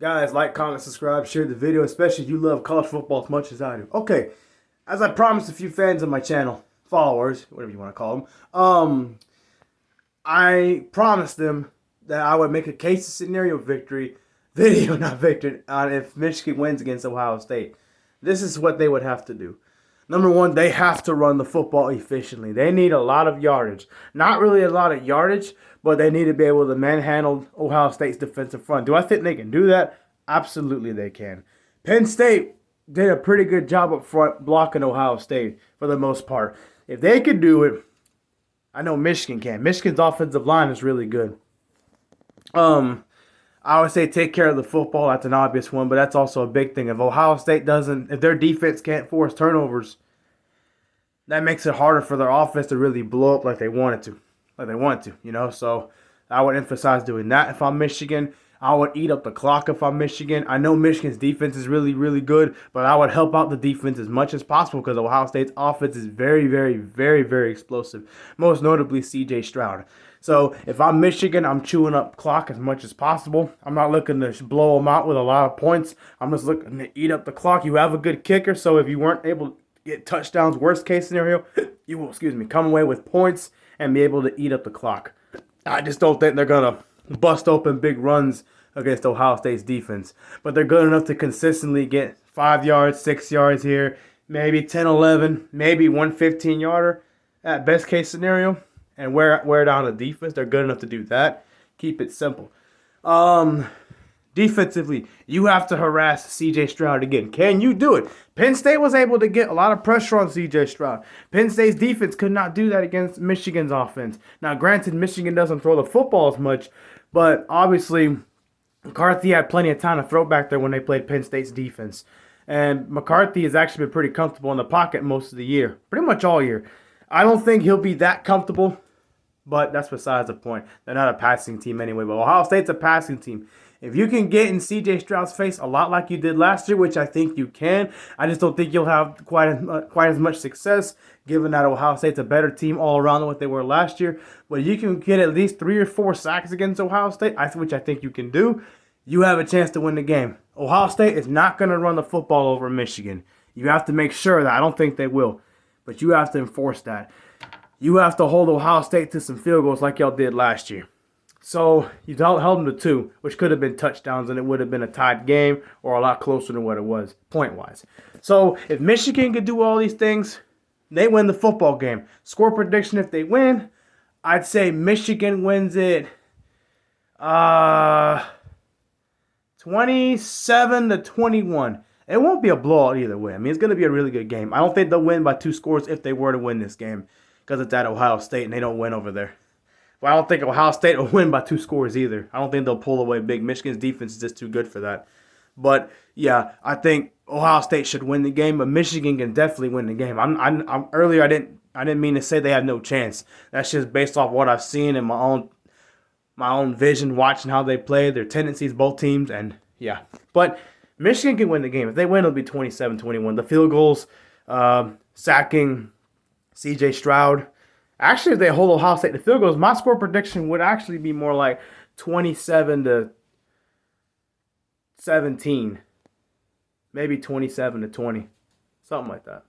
Guys, like, comment, subscribe, share the video, especially if you love college football as much as I do. Okay, as I promised a few fans of my channel, followers, whatever you want to call them, I promised them that I would make a case scenario victory video, not victory, on if Michigan wins against Ohio State. This is what they would have to do. Number one, they have to run the football efficiently. They need a lot of yardage. Not really a lot of yardage, but they need to be able to manhandle Ohio State's defensive front. Do I think they can do that? Absolutely they can. Penn State did a pretty good job up front blocking Ohio State for the most part. If they could do it, I know Michigan can. Michigan's offensive line is really good. I would say take care of the football. That's an obvious one, but that's also a big thing. If Ohio State doesn't, if their defense can't force turnovers, that makes it harder for their offense to really blow up like they want it to, So I would emphasize doing that. If I'm Michigan, I would eat up the clock if I'm Michigan. I know Michigan's defense is really, really good, but I would help out the defense as much as possible because Ohio State's offense is very, very, very, very explosive. Most notably, C.J. Stroud. So if I'm Michigan, I'm chewing up clock as much as possible. I'm not looking to blow them out with a lot of points. I'm just looking to eat up the clock. You have a good kicker, so if you weren't able to get touchdowns, worst case scenario, you will, come away with points and be able to eat up the clock. I just don't think they're going to bust open big runs against Ohio State's defense. But they're good enough to consistently get 5 yards, 6 yards here, maybe 10, 11, maybe 1 15-yarder at best case scenario. And wear down the defense. They're good enough to do that. Keep it simple. Defensively, you have to harass C.J. Stroud again. Can you do it? Penn State was able to get a lot of pressure on C.J. Stroud. Penn State's defense could not do that against Michigan's offense. Now, granted, Michigan doesn't throw the football as much, but obviously McCarthy had plenty of time to throw back there when they played Penn State's defense. And McCarthy has actually been pretty comfortable in the pocket most of the year, pretty much all year. I don't think he'll be that comfortable, but that's besides the point. They're not a passing team anyway, but Ohio State's a passing team. If you can get in C.J. Stroud's face a lot like you did last year, which I think you can, I just don't think you'll have quite as much success, given that Ohio State's a better team all around than what they were last year. But you can get at least 3 or 4 sacks against Ohio State, which I think you can do. You have a chance to win the game. Ohio State is not going to run the football over Michigan. You have to make sure that. I don't think they will. But you have to enforce that. You have to hold Ohio State to some field goals like y'all did last year. So you held them to 2, which could have been touchdowns, and it would have been a tied game or a lot closer than what it was, point-wise. So if Michigan could do all these things, they win the football game. Score prediction if they win, I'd say Michigan wins it 27-21. It won't be a blowout either way. I mean, it's going to be a really good game. I don't think they'll win by 2 scores if they were to win this game because it's at Ohio State and they don't win over there. But I don't think Ohio State will win by 2 scores either. I don't think they'll pull away big. Michigan's defense is just too good for that. But, yeah, I think Ohio State should win the game, but Michigan can definitely win the game. Earlier, I didn't mean to say they have no chance. That's just based off what I've seen in my own vision, watching how they play, their tendencies, both teams, and, yeah. But Michigan can win the game. If they win, it'll be 27-21. The field goals, sacking C.J. Stroud. Actually, if they hold Ohio State to field goals, my score prediction would actually be more like 27-17. Maybe 27-20. Something like that.